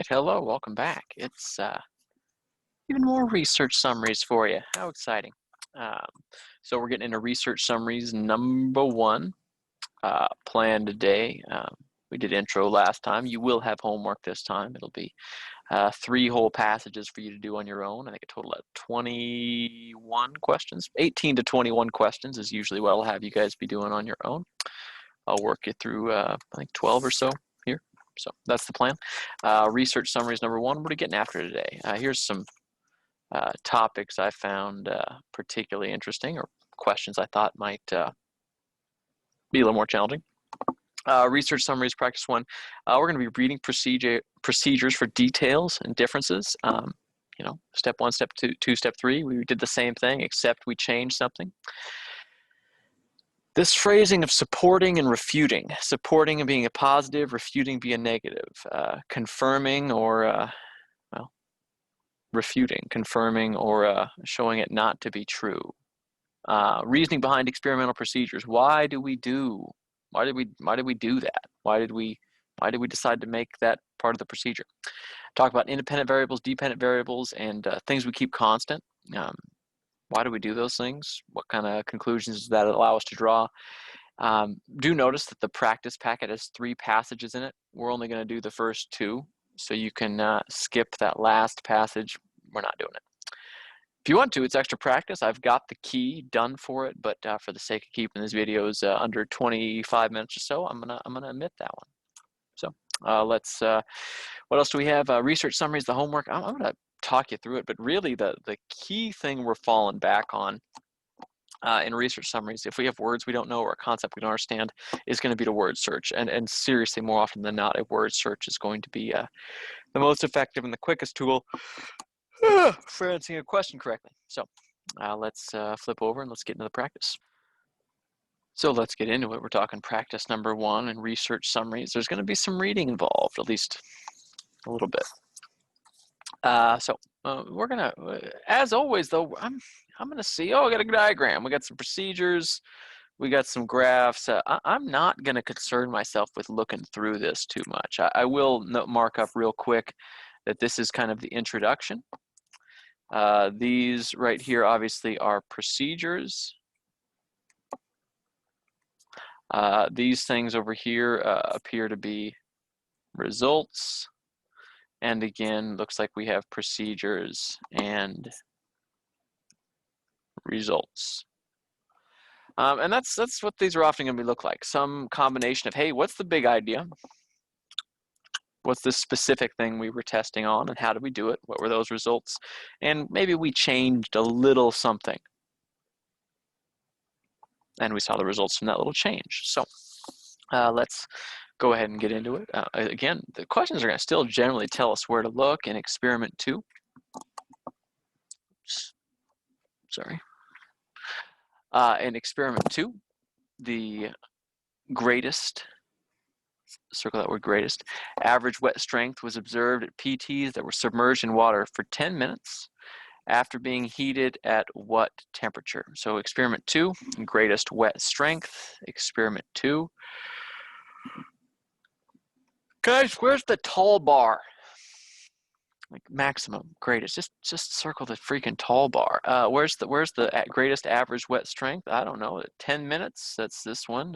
right, hello, welcome back. It's even more research summaries for you. How exciting. Um, so we're getting into research summaries number 1, planned today. We did intro last time. You will have homework this time. It'll be 3 whole passages for you to do on your own. I think a total of 21 questions. 18 to 21 questions is usually what I'll have you guys be doing on your own. I'll work you through, I think 12 or so here. So that's the plan. Research summaries number 1, what are we getting after today? Here's some topics I found particularly interesting, or questions I thought might be a little more challenging. Research summaries practice 1. We're going to be reading procedures for details and differences. You know, step 1, step 2, step 3. We did the same thing, except we changed something. This phrasing of supporting and refuting, supporting and being a positive, refuting being a negative, confirming or, well, refuting, confirming or showing it not to be true. Reasoning behind experimental procedures. Why did we do that? Why did we decide to make that part of the procedure? Talk about independent variables, dependent variables, and things we keep constant. Why do we do those things? What kind of conclusions does that allow us to draw? Do notice that the practice packet has 3 passages in it. We're only going to do the first 2, so you can skip that last passage. We're not doing it. If you want to, it's extra practice. I've got the key done for it, but for the sake of keeping these videos under 25 minutes or so, I'm gonna omit that one. So let's. What else do we have? Research summaries, the homework. I'm gonna talk you through it, but really the key thing we're falling back on in research summaries, if we have words we don't know or a concept we don't understand, is going to be the word search. And seriously, more often than not, a word search is going to be the most effective and the quickest tool for answering a question correctly. So let's flip over and let's get into the practice. So let's get into it. We're talking practice number 1 and research summaries. There's going to be some reading involved, at least a little bit. So we're gonna, as always though, I'm gonna see. Oh, I got a diagram. We got some procedures. We got some graphs. I'm not gonna concern myself with looking through this too much. I will mark up real quick that this is kind of the introduction. These right here obviously are procedures. These things over here appear to be results. And again, looks like we have procedures and results. And that's what these are often going to look like. Some combination of, hey, what's the big idea? What's the specific thing we were testing on, and how did we do it? What were those results? And maybe we changed a little something, and we saw the results from that little change. So let's go ahead and get into it. Again, the questions are going to still generally tell us where to look in experiment 2. Oops. Sorry. In experiment 2, the greatest, circle that word greatest, average wet strength was observed at PTs that were submerged in water for 10 minutes after being heated at what temperature? So experiment 2, greatest wet strength, experiment 2. Guys, where's the tall bar? Like maximum, greatest, just circle the freaking tall bar. Where's the greatest average wet strength? I don't know, 10 minutes, that's this one.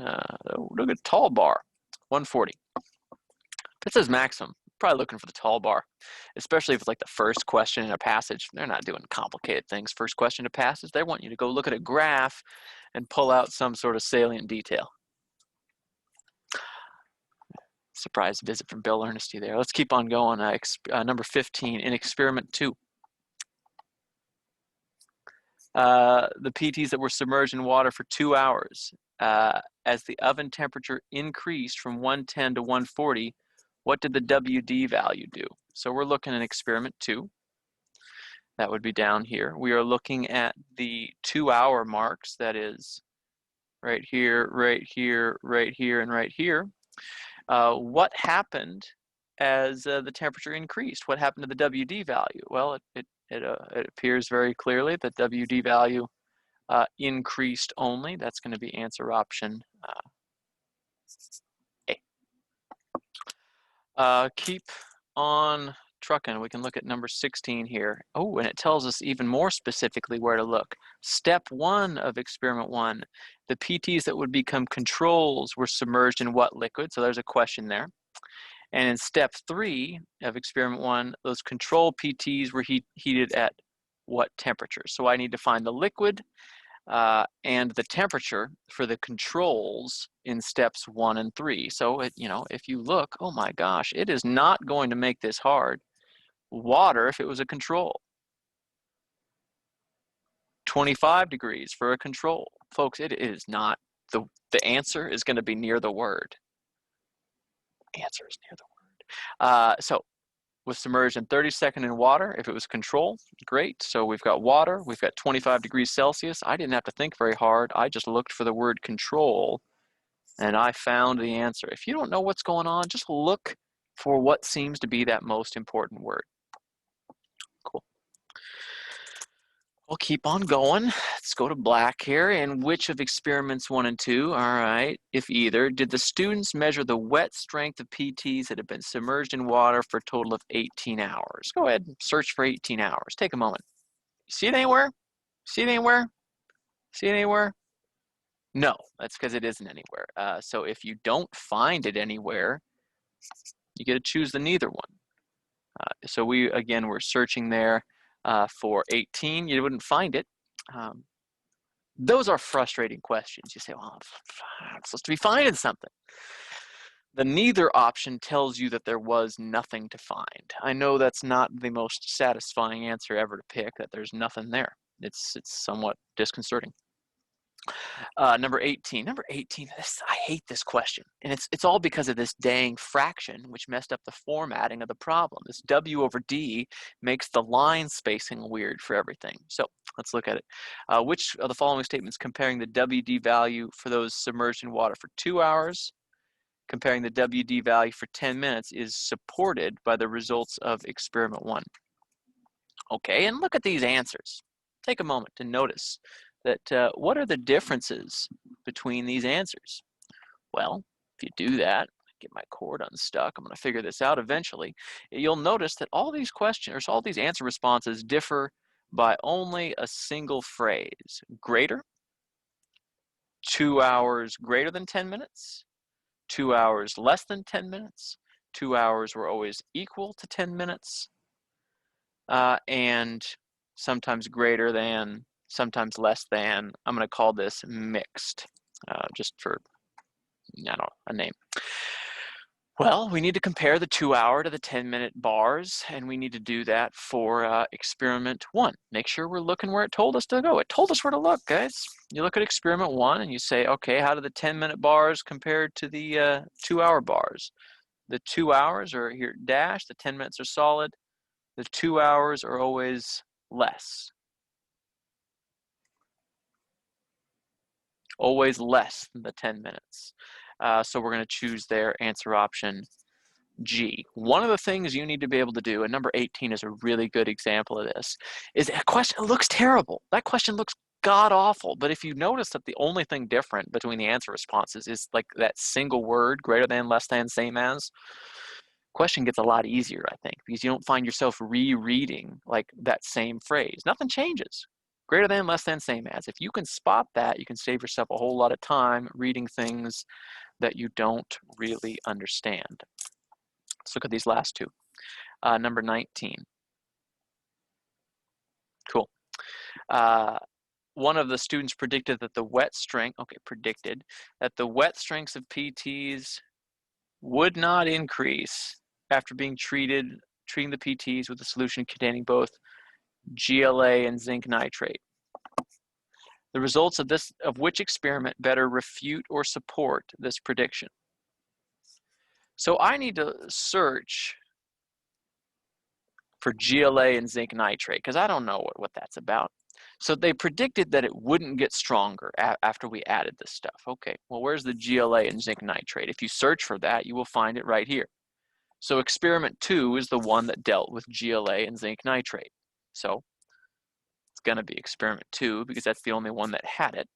Look at tall bar, 140. If it says maximum, probably looking for the tall bar, especially if it's like the first question in a passage. They're not doing complicated things. First question in a passage, they want you to go look at a graph and pull out some sort of salient detail. Surprise visit from Bill Ernesty there. Let's keep on going. Number 15, in experiment 2. The PTs that were submerged in water for 2 hours. As the oven temperature increased from 110 to 140, what did the WD value do? So we're looking at experiment 2. That would be down here. We are looking at the 2-hour marks. That is right here, right here, right here, and right here. What happened as the temperature increased? What happened to the WD value? Well, it appears very clearly that WD value increased only. That's going to be answer option A. Keep on trucking, we can look at number 16 here. Oh, and it tells us even more specifically where to look. Step 1 of experiment 1, the PTs that would become controls were submerged in what liquid? So there's a question there. And in step 3 of experiment 1, those control PTs were heated at what temperature? So I need to find the liquid and the temperature for the controls in steps 1 and 3. So, if you look, oh my gosh, it is not going to make this hard. Water, if it was a control. 25 degrees for a control. Folks, it is not. The answer is going to be near the word. Answer is near the word. So, was submerged in 30 seconds in water. If it was control, great. So we've got water, we've got 25 degrees Celsius. I didn't have to think very hard. I just looked for the word control and I found the answer. If you don't know what's going on, just look for what seems to be that most important word. Cool. We'll keep on going. Let's go to black here. And which of experiments 1 and 2, all right, if either, did the students measure the wet strength of PTs that have been submerged in water for a total of 18 hours? Go ahead and search for 18 hours. Take a moment. See it anywhere? See it anywhere? See it anywhere? No, that's because it isn't anywhere. So if you don't find it anywhere, you get to choose the neither one. So we're searching there for 18. You wouldn't find it. Those are frustrating questions. You say, well, I'm supposed to be finding something. The neither option tells you that there was nothing to find. I know that's not the most satisfying answer ever to pick, that there's nothing there. It's somewhat disconcerting. Number 18. Number 18, I hate this question. And it's all because of this dang fraction, which messed up the formatting of the problem. This W over D makes the line spacing weird for everything. So let's look at it. Which of the following statements comparing the WD value for those submerged in water for 2 hours, comparing the WD value for 10 minutes is supported by the results of experiment 1? Okay, and look at these answers. Take a moment to notice that what are the differences between these answers? Well, if you do that, get my cord unstuck, I'm going to figure this out eventually. You'll notice that all these questions, or all these answer responses differ by only a single phrase. Greater, 2 hours greater than 10 minutes, 2 hours less than 10 minutes, 2 hours were always equal to 10 minutes, and sometimes greater than, sometimes less than. I'm going to call this mixed, just for, I don't know, a name. Well, we need to compare the 2 hour to the 10-minute bars, and we need to do that for experiment 1. Make sure we're looking where it told us to go. It told us where to look, guys. You look at experiment 1 and you say, okay, how do the 10-minute bars compare to the 2 hour bars? The 2 hours are here dashed, the 10 minutes are solid. The 2 hours are always less. Always less than the 10 minutes. So we're going to choose their answer option G. One of the things you need to be able to do, and number 18 is a really good example of this, is a question looks terrible. That question looks god-awful, but if you notice that the only thing different between the answer responses is like that single word, greater than, less than, same as, question gets a lot easier, I think, because you don't find yourself rereading like that same phrase. Nothing changes. Greater than, less than, same as. If you can spot that, you can save yourself a whole lot of time reading things that you don't really understand. Let's look at these last two. Number 19. Cool. One of the students predicted that the wet strength, predicted that the wet strengths of PTs would not increase after being treating the PTs with a solution containing both GLA and zinc nitrate. The results of which experiment better refute or support this prediction? So I need to search for GLA and zinc nitrate because I don't know what that's about. So they predicted that it wouldn't get stronger after we added this stuff. Okay, well, where's the GLA and zinc nitrate? If you search for that, you will find it right here. So experiment 2 is the one that dealt with GLA and zinc nitrate. So it's going to be experiment 2 because that's the only one that had it.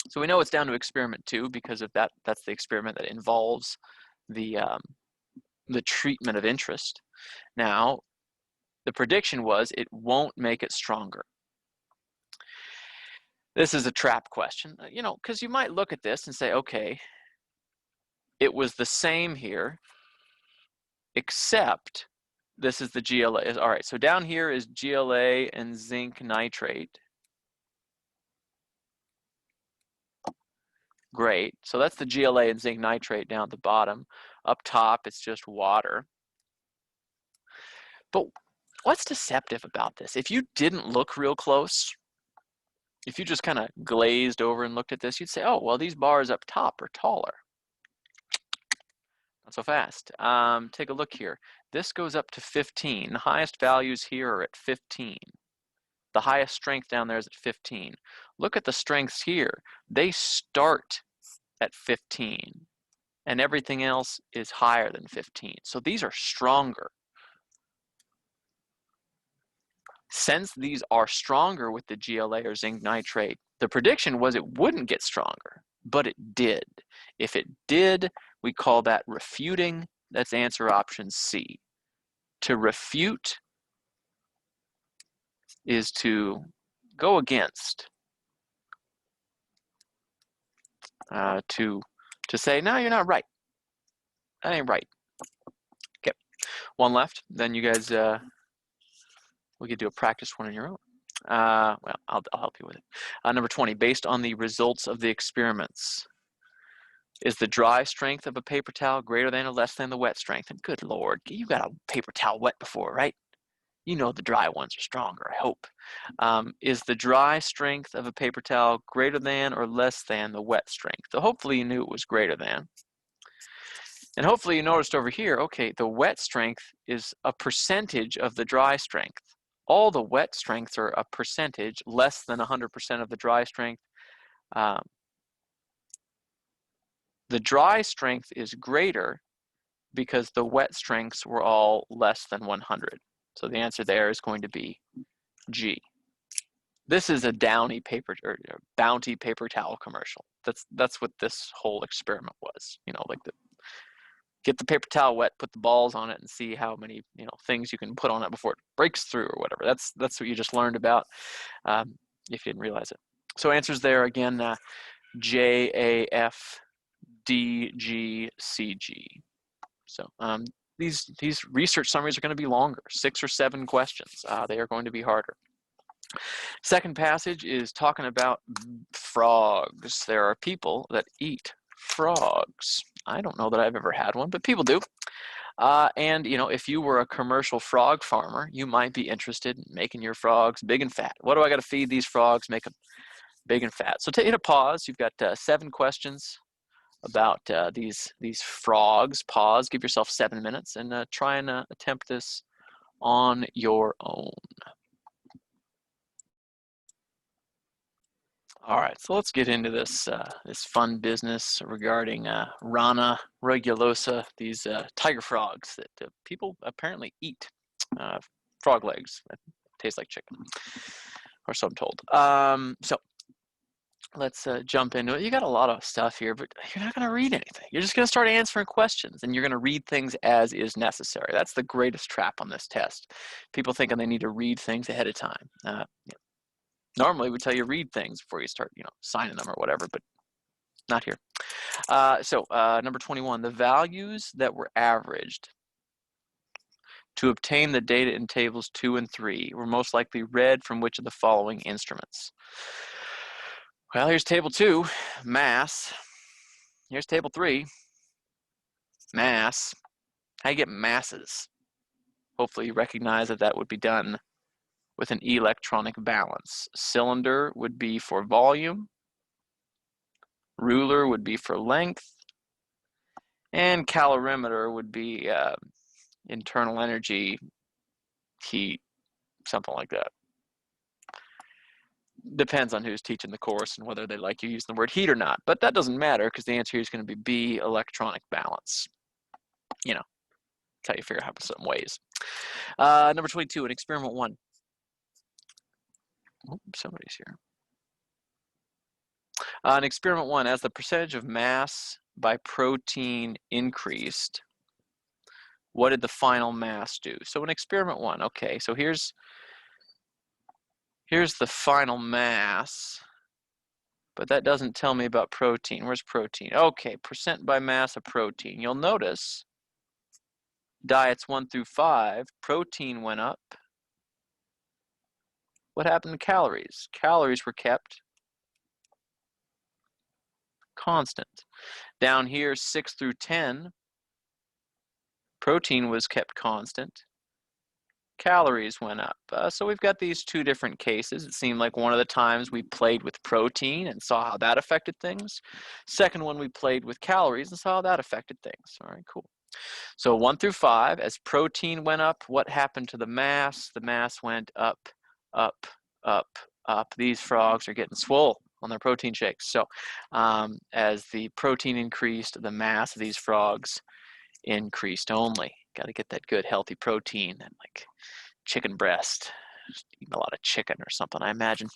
So we know it's down to experiment 2 because of that. That's the experiment that involves the the treatment of interest. Now, the prediction was it won't make it stronger. This is a trap question, you know, because you might look at this and say, okay, it was the same here, except this is the GLA. All right, so down here is GLA and zinc nitrate. Great, so that's the GLA and zinc nitrate down at the bottom. Up top, it's just water. But what's deceptive about this? If you didn't look real close, if you just kind of glazed over and looked at this, you'd say, oh, well, these bars up top are taller. Not so fast. Take a look here. This goes up to 15. The highest values here are at 15. The highest strength down there is at 15. Look at the strengths here. They start at 15, and everything else is higher than 15. So these are stronger. Since these are stronger with the GLA or zinc nitrate, the prediction was it wouldn't get stronger, but it did. If it did, we call that refuting. That's answer option C. To refute is to go against, to say, no, you're not right. That ain't right. Okay, one left. Then you guys, we could do a practice one on your own. Well, I'll help you with it. Number 20, based on the results of the experiments, is the dry strength of a paper towel greater than or less than the wet strength? And good Lord, you got a paper towel wet before, right? You know the dry ones are stronger, I hope. Is the dry strength of a paper towel greater than or less than the wet strength? So hopefully you knew it was greater than. And hopefully you noticed over here, okay, the wet strength is a percentage of the dry strength. All the wet strengths are a percentage, less than 100% of the dry strength. The dry strength is greater because the wet strengths were all less than 100. So the answer there is going to be G. This is a Downy paper or Bounty paper towel commercial. That's what this whole experiment was. You know, like get the paper towel wet, put the balls on it, and see how many things you can put on it before it breaks through or whatever. That's what you just learned about if you didn't realize it. So answers there again: J, A, F, D, G, C, G. So these research summaries are going to be longer, 6 or 7 questions. They are going to be harder. Second passage is talking about frogs. There are people that eat frogs. I don't know that I've ever had one, but people do. And if you were a commercial frog farmer, you might be interested in making your frogs big and fat. What do I got to feed these frogs? Make them big and fat. So hit a pause. You've got 7 questions about these frogs. Pause. Give yourself 7 minutes and try and attempt this on your own. All right, so let's get into this this fun business regarding Rana regulosa, these tiger frogs that people apparently eat. Frog legs that taste like chicken, or so I'm told. So let's jump into it. You got a lot of stuff here, but you're not going to read anything. You're just going to start answering questions, and you're going to read things as is necessary. That's the greatest trap on this test. People thinking they need to read things ahead of time. Normally, we tell you read things before you start, signing them or whatever, but not here. So number 21, the values that were averaged to obtain the data in tables 2 and 3 were most likely read from which of the following instruments? Well, here's table 2, mass. Here's table 3, mass. How do you get masses? Hopefully you recognize that would be done with an electronic balance. Cylinder would be for volume, ruler would be for length, and calorimeter would be internal energy, heat, something like that. Depends on who's teaching the course and whether they like you using the word heat or not, but that doesn't matter because the answer here is going to be B, electronic balance. That's how you figure out some ways. Number 22, in experiment 1. Oh, somebody's here. In experiment 1, as the percentage of mass by protein increased, what did the final mass do? So in experiment 1, okay, so here's the final mass, but that doesn't tell me about protein. Where's protein? Okay, percent by mass of protein. You'll notice diets 1 through 5, protein went up. What happened to calories? Calories were kept constant. Down here, 6 through 10, protein was kept constant. Calories went up. So we've got these two different cases. It seemed like one of the times we played with protein and saw how that affected things. Second one, we played with calories and saw how that affected things. All right, cool. So 1 through 5, as protein went up, what happened to the mass? The mass went up, up, up, up. These frogs are getting swole on their protein shakes. So as the protein increased, the mass of these frogs increased only. Got to get that good healthy protein, and like chicken breast. Just eating a lot of chicken or something, I imagine.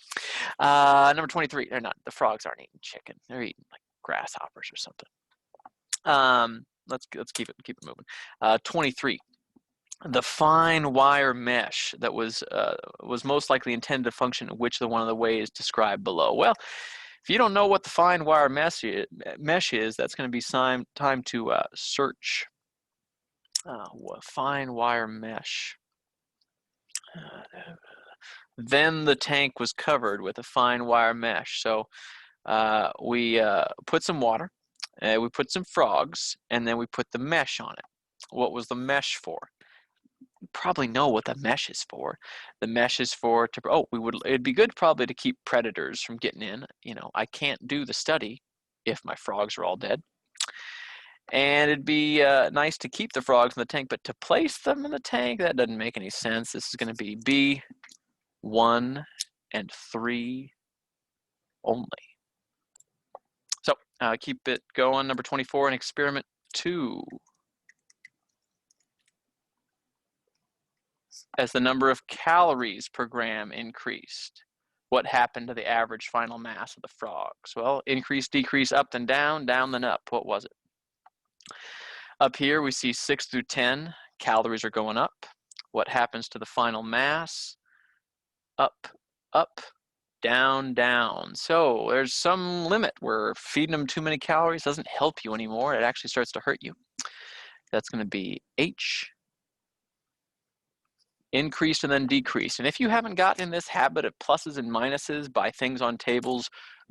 Number 23. They're not. The frogs aren't eating chicken. They're eating like grasshoppers or something. Let's keep it moving. 23. The fine wire mesh that was most likely intended to function in which one of the ways described below. Well, if you don't know what the fine wire mesh is, that's going to be time to search. Fine wire mesh. Then the tank was covered with a fine wire mesh. So we put some water, we put some frogs, and then we put the mesh on it. What was the mesh for? You probably know what the mesh is for. The mesh is for it'd be good probably to keep predators from getting in. You know, I can't do the study if my frogs are all dead. And it'd be nice to keep the frogs in the tank, but to place them in the tank, that doesn't make any sense. This is going to be B, 1, and 3 only. So keep it going. Number 24 in experiment 2. As the number of calories per gram increased, what happened to the average final mass of the frogs? Well, increase, decrease, up then down, down then up. What was it? Up here we see 6 through 10, calories are going up. What happens to the final mass? Up, up, down, down. So there's some limit where feeding them too many calories doesn't help you anymore. It actually starts to hurt you. That's going to be H, increased and then decreased. And if you haven't gotten in this habit of pluses and minuses by things on tables,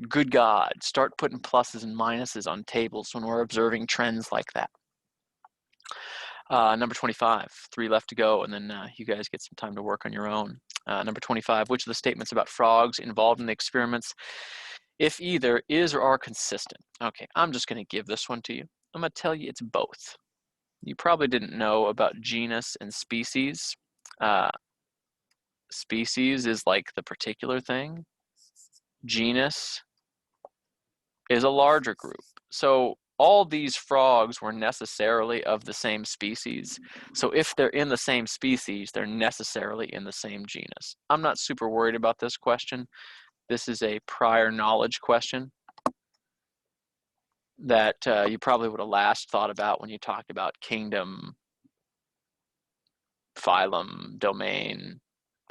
good God, start putting pluses and minuses on tables when we're observing trends like that. Number 25, 3 left to go, and then you guys get some time to work on your own. Number 25, which of the statements about frogs involved in the experiments, if either, is or are consistent? Okay, I'm just going to give this one to you. I'm going to tell you it's both. You probably didn't know about genus and species. Species is like the particular thing. Genus is a larger group. So all these frogs were necessarily of the same species. So if they're in the same species, they're necessarily in the same genus. I'm not super worried about this question. This is a prior knowledge question that you probably would have last thought about when you talked about kingdom, phylum, domain.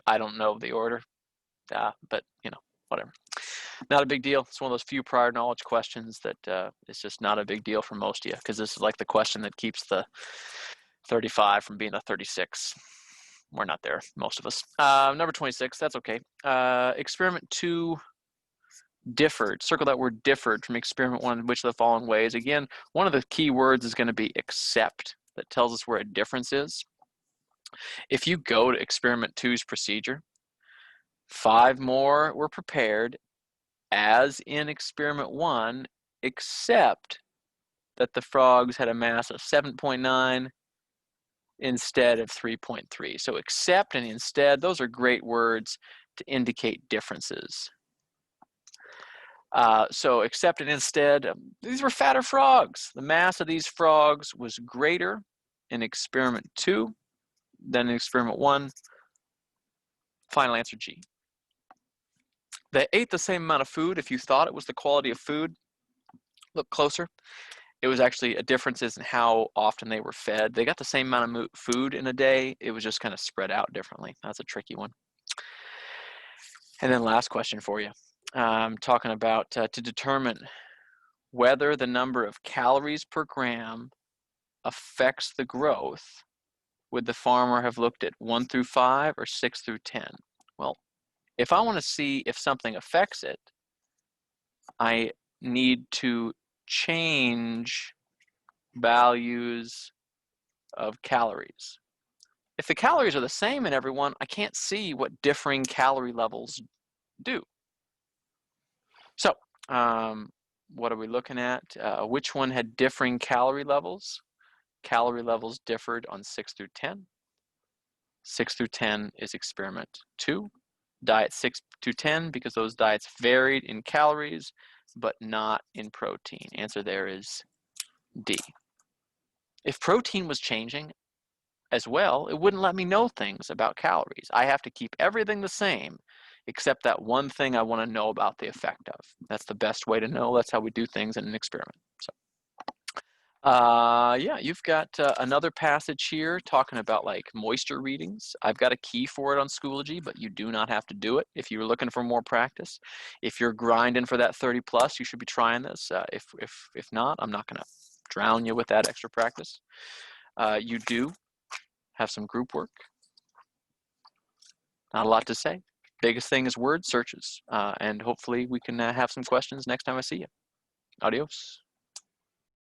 I don't know the order, but you know, whatever. Not a big deal. It's one of those few prior knowledge questions that is just not a big deal for most of you, because this is like the question that keeps the 35 from being a 36. We're not there, most of us. Number 26, that's okay. Experiment 2 differed. Circle that word differed from experiment 1 in which of the following ways. Again, one of the key words is going to be except. That tells us where a difference is. If you go to experiment 2's procedure, 5 more were prepared as in experiment 1, except that the frogs had a mass of 7.9 instead of 3.3. So except and instead, those are great words to indicate differences. So except and instead, these were fatter frogs. The mass of these frogs was greater in experiment 2 than in experiment 1. Final answer G. They ate the same amount of food. If you thought it was the quality of food, look closer. it was actually a differences in how often they were fed. They got the same amount of food in a day. It was just kind of spread out differently. That's a tricky one. And then last question for you. Talking about to determine whether the number of calories per gram affects the growth, would the farmer have looked at 1 through 5 or 6 through 10? Well, if I want to see if something affects it, I need to change values of calories. If the calories are the same in everyone, I can't see what differing calorie levels do. So, what are we looking at? Which one had differing calorie levels? Calorie levels differed on 6 through 10. 6 through 10 is experiment 2. Diet 6 to 10, because those diets varied in calories, but not in protein. Answer there is D. If protein was changing as well, it wouldn't let me know things about calories. I have to keep everything the same, except that one thing I want to know about the effect of. That's the best way to know. That's how we do things in an experiment. So, yeah, you've got another passage here talking about like moisture readings. I've got a key for it on Schoology, but you do not have to do it if you're looking for more practice. If you're grinding for that 30 plus, you should be trying this. If not, I'm not going to drown you with that extra practice. You do have some group work. Not a lot to say. Biggest thing is word searches, and hopefully we can have some questions next time I see you. Adios.